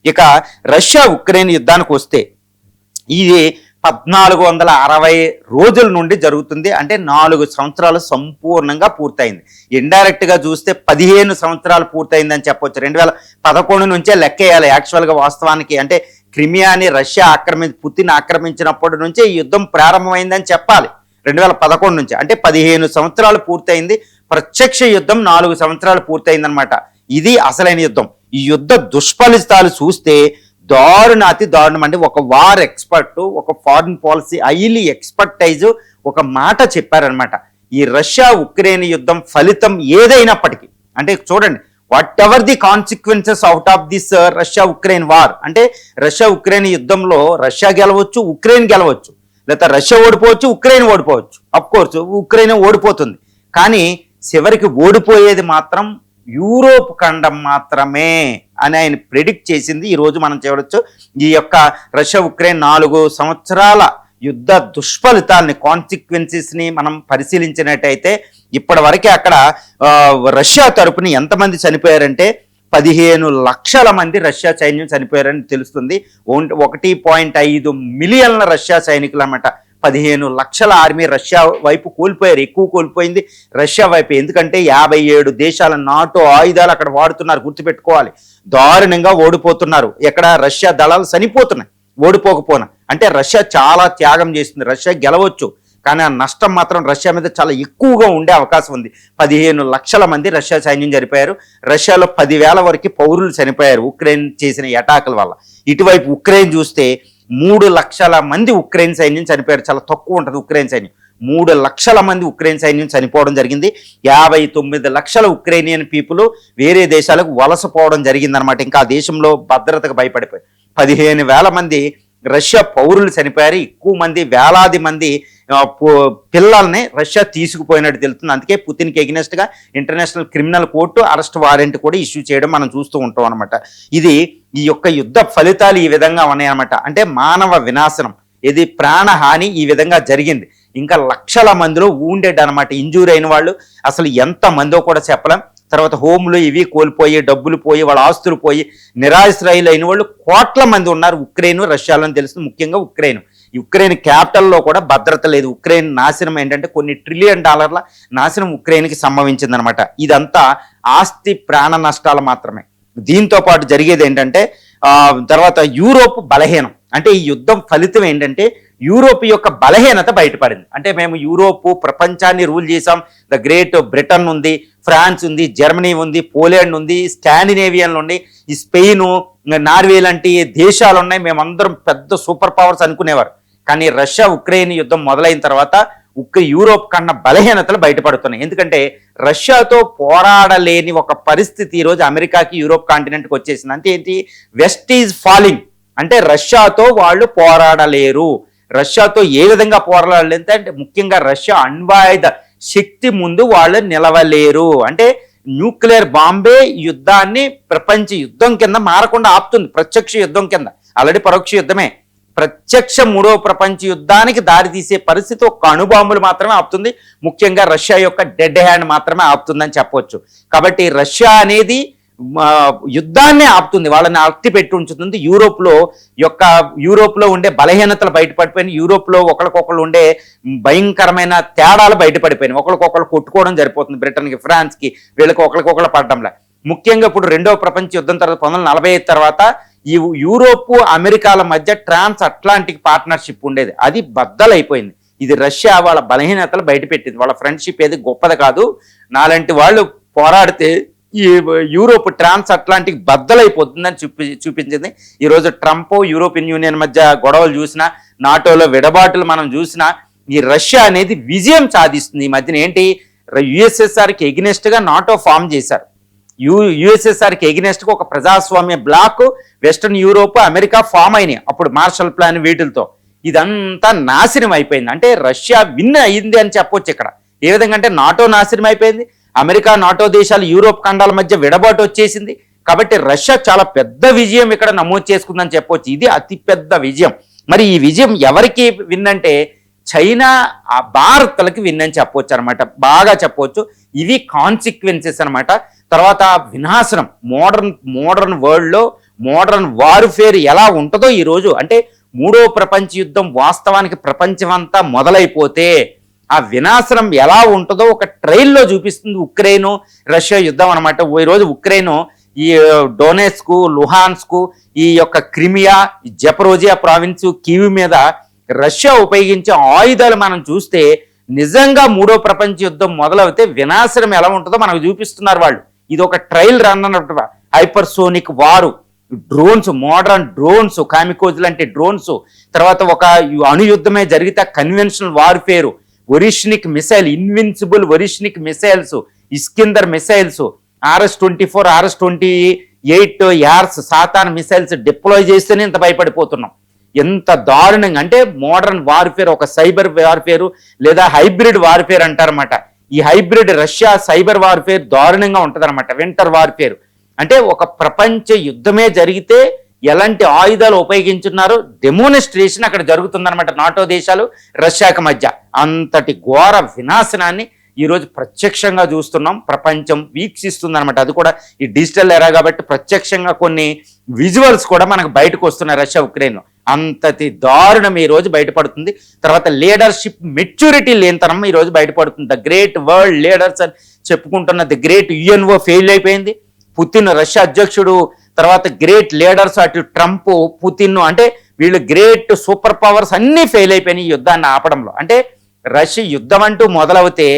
ఇక Russia Ukraine యుద్ధానికి వస్తే ఇది 1460 రోజుల నుండి జరుగుతుంది. అంటే 4 సంవత్సరాలు సంపూర్ణంగా పూర్తయింది. ఇండైరెక్ట్ గా చూస్తే 15 సంవత్సరాలు పూర్తయిందని చెప్పొచ్చు. 2011 నుంచే లెక్కేయాలి యాక్చువల్గా వాస్తవానికి. అంటే క్రిమియాని రష్యా పుతిన్ ఆక్రమించినప్పటి నుంచే ఈ యుద్ధం ప్రారంభమైందని చెప్పాలి. 2011 నుంచి అంటే 15 సంవత్సరాలు పూర్తయింది. ప్రత్యక్ష యుద్ధం 4 సంవత్సరాలు పూర్తయిందనమాట. ఇది అసలైన యుద్ధం. ఈ యుద్ధ దుష్ఫలితాలు చూస్తే అతి దారుణం. అంటే ఒక వార్ ఎక్స్పర్ట్, ఒక ఫారిన్ పాలసీ హైలీ ఎక్స్పర్టైజ్ ఒక మాట చెప్పారనమాట. ఈ రష్యా ఉక్రెయిన్ యుద్ధం ఫలితం ఏదైనప్పటికీ, అంటే చూడండి, whatever the consequences out of this Russia Ukraine war, అంటే రష్యా ఉక్రెయిన్ యుద్ధంలో రష్యా గెలవచ్చు, ఉక్రెయిన్ గెలవచ్చు, లేదా రష్యా ఓడిపోవచ్చు, ఉక్రెయిన్ ఓడిపోవచ్చు. అఫ్ కోర్స్ ఉక్రెయిన్ ఓడిపోతుంది, కానీ చివరికి ఓడిపోయేది మాత్రం యూరోప్ ఖండం మాత్రమే అని ఆయన ప్రెడిక్ట్ చేసింది. ఈరోజు మనం చూడొచ్చు ఈ యొక్క రష్యా ఉక్రెయిన్ 4 సంవత్సరాల యుద్ధ దుష్ఫలితాలని, కాన్సిక్వెన్సెస్ని మనం పరిశీలించినట్టయితే ఇప్పటి వరకే అక్కడ రష్యా తరపున ఎంతమంది చనిపోయారంటే 15 లక్షల మంది రష్యా సైన్యం చనిపోయారని తెలుస్తుంది. 1.5 మిలియన్ల రష్యా సైనికులు అన్నమాట. 15 లక్షల ఆర్మీ రష్యా వైపు కోల్పోయారు. ఎక్కువ కోల్పోయింది రష్యా వైపు. ఎందుకంటే 57 దేశాల నాటో ఆయుధాలు అక్కడ వాడుతున్నారు, గుర్తుపెట్టుకోవాలి. దారుణంగా ఓడిపోతున్నారు. ఎక్కడ రష్యా దళాలు చనిపోతున్నాయి ఓడిపోకపోయినా. అంటే రష్యా చాలా త్యాగం చేస్తుంది. రష్యా గెలవచ్చు, కానీ ఆ నష్టం మాత్రం రష్యా మీద చాలా ఎక్కువగా ఉండే అవకాశం ఉంది. 15 లక్షల మంది రష్యా సైన్యం చనిపోయారు. రష్యాలో 10,000 వరకు పౌరులు చనిపోయారు ఉక్రెయిన్ చేసిన అటాకుల వల్ల. ఇటువైపు ఉక్రెయిన్ చూస్తే 3 లక్షల మంది ఉక్రెయిన్ సైన్యం చనిపోయారు. చాలా తక్కువ ఉంటుంది ఉక్రెయిన్ సైన్యం. 3 లక్షల మంది ఉక్రెయిన్ సైన్యం చనిపోవడం జరిగింది. 59 లక్షల ఉక్రెయినియన్ పీపుల్ వేరే దేశాలకు వలసపోవడం జరిగిందనమాట. ఇంకా ఆ దేశంలో భద్రతకు భయపడిపోయి 15,000 మంది రష్యా పౌరులు చనిపోయారు. ఎక్కువ మంది, వేలాది మంది పిల్లల్ని రష్యా తీసుకుపోయినట్టు తెలుస్తుంది. అందుకే పుతిన్కి ఎగ్నెస్ట్గా international criminal court arrest warrant కూడా ఇష్యూ చేయడం మనం చూస్తూ ఉంటాం అనమాట. ఈ యొక్క యుద్ధ ఫలితాలు ఈ విధంగా ఉన్నాయన్నమాట. అంటే మానవ వినాశనం, ఇది ప్రాణహాని ఈ విధంగా జరిగింది. ఇంకా లక్షల మందిలో వూండెడ్ అనమాట, ఇంజూరీ అయిన వాళ్ళు అసలు ఎంత మందో కూడా చెప్పలేం. తర్వాత హోమ్లు ఇవి కోల్పోయి, డబ్బులు పోయి, వాళ్ళ ఆస్తులు పోయి నిరాశ్రయులు అయిన వాళ్ళు కోట్ల మంది ఉన్నారు ఉక్రెయిన్ రష్యాలో అని తెలుస్తుంది. ముఖ్యంగా ఉక్రెయిన్ క్యాపిటల్లో కూడా భద్రత లేదు. ఉక్రెయిన్ నాశనం ఏంటంటే కొన్ని $1 ట్రిలియన్ నాశనం ఉక్రెయిన్కి సంభవించిందనమాట. ఇదంతా ఆస్తి ప్రాణ నష్టాలు మాత్రమే. దీంతో పాటు జరిగేది ఏంటంటే తర్వాత యూరోప్ బలహీనం. అంటే ఈ యుద్ధం ఫలితం ఏంటంటే యూరోప్ యొక్క బలహీనత బయటపడింది. అంటే మేము యూరోప్ ప్రపంచాన్ని రూల్ చేసాం. ద గ్రేట్ బ్రిటన్ ఉంది, ఫ్రాన్స్ ఉంది, జర్మనీ ఉంది, పోలాండ్ ఉంది, స్కాండినేవియన్లు ఉన్నాయి, ఈ స్పెయిన్, నార్వే లాంటి దేశాలు ఉన్నాయి. మేమందరం పెద్ద సూపర్ పవర్స్ అనుకునేవారు. కానీ రష్యా ఉక్రెయిన్ యుద్ధం మొదలైన తర్వాత యూరోప్ కన్నా బలహీనతలు బయటపడుతున్నాయి. ఎందుకంటే రష్యాతో పోరాడలేని ఒక పరిస్థితి ఈరోజు అమెరికాకి, యూరోప్ కాంటినెంట్కి వచ్చేసింది. అంటే ఏంటి? West is falling. అంటే రష్యాతో వాళ్ళు పోరాడలేరు. రష్యాతో ఏ విధంగా పోరాడలేదు అంటే ముఖ్యంగా రష్యా అణ్వాయుధ శక్తి ముందు వాళ్ళు నిలవలేరు. అంటే న్యూక్లియర్ బాంబే యుద్ధాన్ని ప్రపంచ యుద్ధం కింద మారకుండా ఆపుతుంది. ప్రత్యక్ష యుద్ధం కింద, ఆల్రెడీ పరోక్ష యుద్ధమే, ప్రత్యక్ష 3వ ప్రపంచ యుద్ధానికి దారితీసే పరిస్థితి ఒక అణుబాంబులు మాత్రమే ఆపుతుంది. ముఖ్యంగా రష్యా యొక్క డెడ్ హ్యాండ్ మాత్రమే ఆపుతుందని చెప్పవచ్చు. కాబట్టి రష్యా అనేది యుద్ధాన్ని ఆపుతుంది, వాళ్ళని అట్టి పెట్టి ఉంచుతుంది. యూరోప్లో ఉండే బలహీనతలు బయటపడిపోయినాయి. యూరోప్లో ఒకరికొకరు ఉండే భయంకరమైన తేడాలు బయటపడిపోయినాయి. ఒకరికొకరు కొట్టుకోవడం సరిపోతుంది. బ్రిటన్కి, ఫ్రాన్స్కి, వీళ్ళకి ఒకరికొకరు పడడంలా. ముఖ్యంగా ఇప్పుడు 2వ ప్రపంచ యుద్ధం తర్వాత 1945 తర్వాత ఈ యూరోపు అమెరికాల మధ్య ట్రాన్స్ అట్లాంటిక్ పార్ట్నర్షిప్ ఉండేది, అది బద్దలైపోయింది. ఇది రష్యా వాళ్ళ బలహీనతలు బయటపెట్టింది. వాళ్ళ ఫ్రెండ్షిప్ ఏది గొప్పది కాదు, నాలాంటి వాళ్ళు పోరాడితే ఈ యూరోప్ ట్రాన్స్ అట్లాంటిక్ బద్దలైపోతుందని చూపించింది. ఈరోజు ట్రంప్, యూరోపియన్ యూనియన్ మధ్య గొడవలు చూసినా, నాటోలో విడబాటులు మనం చూసినా, ఈ రష్యా అనేది విజయం సాధిస్తుంది. ఈ మధ్యన ఏంటి, యుఎస్ఎస్ఆర్కి ఎగ్నెస్ట్గా నాటో ఫామ్ చేశారు. యుఎస్ఎస్ఆర్కి ఎగ్నెస్ట్గా ఒక ప్రజాస్వామ్య bloc western Europe, America form అయినాయి అప్పుడు మార్షల్ ప్లాన్ వీటితో. ఇదంతా నాశనం అయిపోయింది. అంటే రష్యా విన్ అయింది అని చెప్పొచ్చు ఇక్కడ. ఏ విధంగా అంటే నాటో నాశనం అయిపోయింది, అమెరికా, నాటో దేశాలు, యూరోప్ ఖండాల మధ్య విడబాటు వచ్చేసింది. కాబట్టి రష్యా చాలా పెద్ద విజయం ఇక్కడ నమోదు చేసుకుందని చెప్పొచ్చు. ఇది అతి పెద్ద విజయం. మరి ఈ విజయం ఎవరికి విన్ అంటే చైనా, భారత్లకి విన్ అని చెప్పొచ్చు అనమాట, బాగా చెప్పవచ్చు. ఇవి కాన్సిక్వెన్సెస్ అనమాట. తర్వాత వినాశనం, మోడర్న్ వరల్డ్లో మోడర్న్ వార్ఫేర్ ఎలా ఉంటుందో ఈరోజు, అంటే మూడో ప్రపంచ యుద్ధం వాస్తవానికి ప్రపంచం అంతా మొదలైపోతే ఆ వినాశనం ఎలా ఉంటుందో ఒక ట్రైల్లో చూపిస్తుంది ఉక్రెయిన్ రష్యా యుద్ధం అనమాట. ఈరోజు ఉక్రెయిన్ ఈ డొనెట్స్కు, లుహాన్స్కు, ఈ యొక్క క్రిమియా, జపరోజియా ప్రావిన్స్, కీవ్ మీద రష్యా ఉపయోగించే ఆయుధాలు మనం చూస్తే నిజంగా మూడో ప్రపంచ యుద్ధం మొదలవుతే వినాశనం ఎలా ఉంటుందో మనకు చూపిస్తున్నారు వాళ్ళు. ఇది ఒక ట్రయల్ రన్ అన్నట్టు. Hypersonic war, drones, modern drones, kamikaze లాంటి డ్రోన్స్, తర్వాత ఒక అణుయుద్ధమే జరిగితే conventional warfare, Oreshnik missile, invincible Oreshnik missiles, Iskander missiles, RS-24, RS-28 Yars Satan missiles deploy చేస్తేనే ఇంత భయపడిపోతున్నాం. ఎంత దారుణంగా అంటే మోడర్న్ వార్ఫేర్, ఒక సైబర్ వార్ఫేరు లేదా హైబ్రిడ్ వార్ఫేర్ అంటారన్నమాట. ఈ హైబ్రిడ్ రష్యా సైబర్ వార్ఫేర్ దారుణంగా ఉంటుంది అనమాట. వింటర్ వార్ఫేర్ అంటే ఒక ప్రపంచ యుద్ధమే జరిగితే ఎలాంటి ఆయుధాలు ఉపయోగించున్నారో డెమోన్స్ట్రేషన్ అక్కడ జరుగుతుందన్నమాట. నాటో దేశాలు రష్యాకి మధ్య అంతటి ఘోర వినాశనాన్ని ఈరోజు ప్రత్యక్షంగా చూస్తున్నాం. ప్రపంచం వీక్షిస్తుందన్నమాట. అది కూడా ఈ డిజిటల్ ఎరా కాబట్టి ప్రత్యక్షంగా కొన్ని విజువల్స్ కూడా మనకు బయటకు వస్తున్నాయి. రష్యా ఉక్రెయిన్ అంతటి దారుణం ఈరోజు బయటపడుతుంది. తర్వాత లీడర్షిప్ మెచ్యూరిటీ లేనితనం ఈరోజు బయటపడుతుంది. ద గ్రేట్ వరల్డ్ లీడర్స్ అని చెప్పుకుంటున్న ది గ్రేట్ UNO ఫెయిల్ అయిపోయింది. పుతిన్ రష్యా అధ్యక్షుడు, తర్వాత గ్రేట్ లీడర్స్ అటు ట్రంప్, పుతిన్, అంటే వీళ్ళు గ్రేట్ సూపర్ పవర్స్ అన్నీ ఫెయిల్ అయిపోయినాయి ఈ యుద్ధాన్ని ఆపడంలో. అంటే రష్యా యుద్ధం అంటూ మొదలవుతే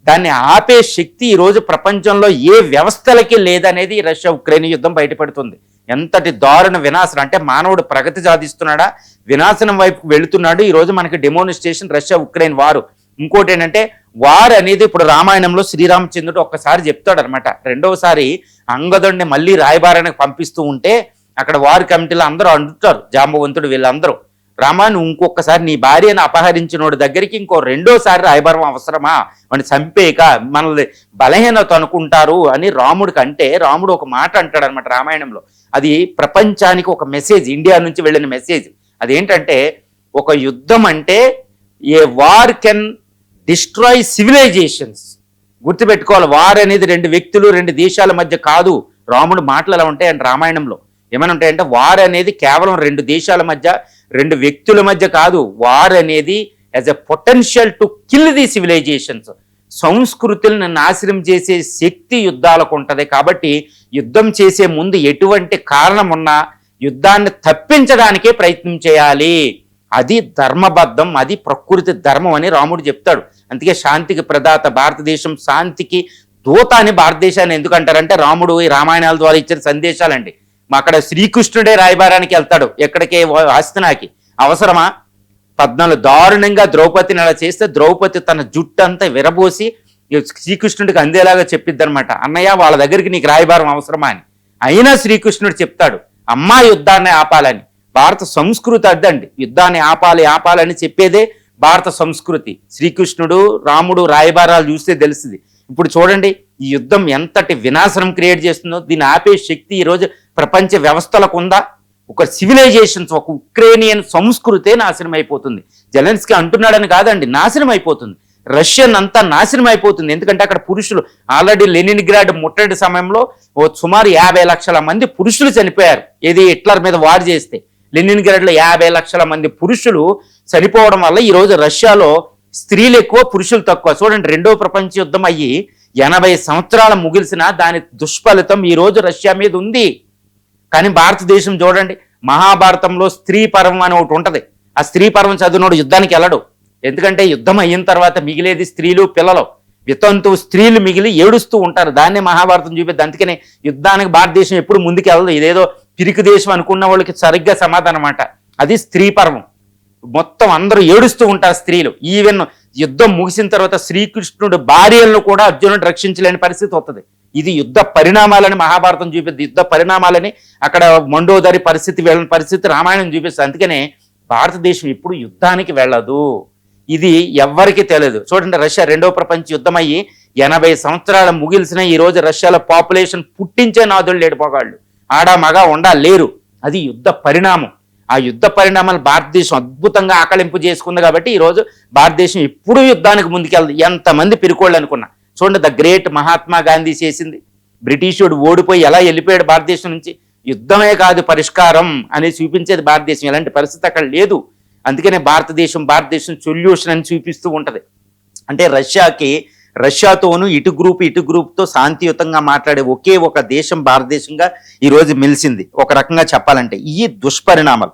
దాన్ని ఆపే శక్తి ఈరోజు ప్రపంచంలో ఏ వ్యవస్థలకి లేదనేది రష్యా ఉక్రెయిన్ యుద్ధం బయటపడుతుంది. ఎంతటి దారుణ వినాశనం అంటే మానవుడు ప్రగతి సాధిస్తున్నాడా, వినాశనం వైపు వెళుతున్నాడు. ఈరోజు మనకి డెమోన్స్ట్రేషన్ రష్యా ఉక్రెయిన్ వారు. ఇంకోటి ఏంటంటే వారు అనేది ఇప్పుడు రామాయణంలో శ్రీరామచంద్రుడు ఒక్కసారి చెప్తాడు అనమాట. రెండవసారి అంగదుడిని మళ్ళీ రాయబారానికి పంపిస్తూ ఉంటే అక్కడ వారి కమిటీలో అందరూ అంటుతారు, జాంబవంతుడు వీళ్ళందరూ, రామా నువ్వు ఇంకొకసారి నీ భార్యను అపహరించినోడి దగ్గరికి ఇంకో రెండోసారి రాయబారం అవసరమా, అని చంపేక మనల్ని బలహీనత అనుకుంటారు అని రాముడికి అంటే, రాముడు ఒక మాట అంటాడు అనమాట రామాయణంలో. అది ప్రపంచానికి ఒక మెసేజ్, ఇండియా నుంచి వెళ్ళిన మెసేజ్. అదేంటంటే ఒక యుద్ధం అంటే a war can destroy civilisations. గుర్తుపెట్టుకోవాలి, వార్ అనేది రెండు వ్యక్తులు, రెండు దేశాల మధ్య కాదు. రాముడు మాటలు ఎలా ఉంటాయంటే రామాయణంలో ఏమైనా ఉంటాయంటే వార్ అనేది కేవలం రెండు దేశాల మధ్య, రెండు వ్యక్తుల మధ్య కాదు. వార్ అనేది as a potential to kill the civilisations. సంస్కృతులను నాశనం చేసే శక్తి యుద్ధాలకు ఉంటుంది. కాబట్టి యుద్ధం చేసే ముందు ఎటువంటి కారణం ఉన్నా యుద్ధాన్ని తప్పించడానికే ప్రయత్నం చేయాలి. అది ధర్మబద్ధం, అది ప్రకృతి ధర్మం అని రాముడు చెప్తాడు. అందుకే శాంతికి ప్రదాత, భారతదేశం శాంతికి దూత అని భారతదేశాన్ని ఎందుకంటారంటే రాముడు ఈ రామాయణాల ద్వారా ఇచ్చిన సందేశాలండి. అక్కడ శ్రీకృష్ణుడే రాయబారానికి వెళ్తాడు, ఎక్కడికే, హస్తినాకి. అవసరమా? 14 దారుణంగా ద్రౌపదిని అలా చేస్తే ద్రౌపది తన జుట్టంతా విరబోసి శ్రీకృష్ణుడికి అందేలాగా చెప్పిద్ది అనమాట, అన్నయ్య వాళ్ళ దగ్గరికి నీకు రాయబారం అవసరమా అని. అయినా శ్రీకృష్ణుడు చెప్తాడు అమ్మా యుద్ధాన్ని ఆపాలని. భారత సంస్కృతి అద్దండి, యుద్ధాన్ని ఆపాలని చెప్పేదే భారత సంస్కృతి. శ్రీకృష్ణుడు రాముడు రాయబారాలు చూస్తే తెలుస్తుంది. ఇప్పుడు చూడండి ఈ యుద్ధం ఎంతటి వినాశనం క్రియేట్ చేస్తుందో. దీన్ని ఆపే శక్తి ఈరోజు ప్రపంచ వ్యవస్థలకు ఉందా? ఒక సివిలైజేషన్స్, ఒక ఉక్రేనియన్ సంస్కృతే నాశనం అయిపోతుంది. జెలెన్స్కీ అంటున్నాడని కాదండి, నాశనం అయిపోతుంది. రష్యన్ అంతా నాశనం అయిపోతుంది. ఎందుకంటే అక్కడ పురుషులు ఆల్రెడీ లెనిన్గ్రాడ్ ముట్టడి సమయంలో సుమారు 50 లక్షల మంది పురుషులు చనిపోయారు. ఏది హిట్లర్ మీద వార్ చేస్తే లెనిన్గ్రాడ్లో 50 లక్షల మంది పురుషులు చనిపోవడం వల్ల ఈరోజు రష్యాలో స్త్రీలు ఎక్కువ, పురుషులు తక్కువ. చూడండి, రెండో ప్రపంచ యుద్ధం అయ్యి 80 సంవత్సరాలు ముగిసిన దాని దుష్ఫలితం ఈరోజు రష్యా మీద ఉంది. కానీ భారతదేశం చూడండి, మహాభారతంలో స్త్రీ పర్వం అని ఒకటి ఉంటుంది. ఆ స్త్రీ పర్వం చదివినోడు యుద్ధానికి వెళ్ళడు. ఎందుకంటే యుద్ధం అయిన తర్వాత మిగిలేది స్త్రీలు, పిల్లలు. వితంతు స్త్రీలు మిగిలి ఏడుస్తూ ఉంటారు. దాన్నే మహాభారతం చూపిద్ది. అందుకనే యుద్ధానికి భారతదేశం ఎప్పుడు ముందుకు వెళ్ళదు. ఇదేదో పిరికి దేశం అనుకున్న వాళ్ళకి సరిగ్గా సమాధానం అన్నమాట. అది స్త్రీ పర్వం. మొత్తం అందరూ ఏడుస్తూ ఉంటారు స్త్రీలు. ఈవెన్ యుద్ధం ముగిసిన తర్వాత శ్రీకృష్ణుడు భార్యలను కూడా అర్జునుడు రక్షించలేని పరిస్థితి వస్తుంది. ఇది యుద్ధ పరిణామాలని మహాభారతం చూపిస్తుంది. యుద్ధ పరిణామాలని అక్కడ మండోదరి పరిస్థితి, వెళ్ళని పరిస్థితి రామాయణం చూపిస్తుంది. అందుకనే భారతదేశం ఎప్పుడు యుద్ధానికి వెళ్ళదు. ఇది ఎవ్వరికీ తెలియదు. చూడండి, రష్యా రెండవ ప్రపంచ యుద్ధం అయ్యి 80 సంవత్సరాల ముగిల్సిన ఈ రోజు రష్యాలో పాపులేషన్ పుట్టించే నాదులు లేడిపోగాళ్ళు, ఆడ మగ లేరు. అది యుద్ధ పరిణామం. ఆ యుద్ధ పరిణామాలు భారతదేశం అద్భుతంగా ఆకలింపు చేసుకుంది. కాబట్టి ఈరోజు భారతదేశం ఎప్పుడూ యుద్ధానికి ముందుకెళ్తుంది. ఎంతమంది పిరుకోళ్ళు అనుకున్నా. చూడండి, ద గ్రేట్ మహాత్మా గాంధీ చేసింది. బ్రిటిషుడు ఓడిపోయి ఎలా వెళ్ళిపోయాడు భారతదేశం నుంచి. యుద్ధమే కాదు పరిష్కారం అనేది చూపించేది భారతదేశం. ఎలాంటి పరిస్థితి అక్కడ లేదు. అందుకనే భారతదేశం సొల్యూషన్ అని చూపిస్తూ ఉంటది. అంటే రష్యాతోనూ ఇటు గ్రూప్తో శాంతియుతంగా మాట్లాడే ఒకే ఒక దేశం భారతదేశంగా ఈరోజు మెలిసింది ఒక రకంగా చెప్పాలంటే. ఈ దుష్పరిణామాలు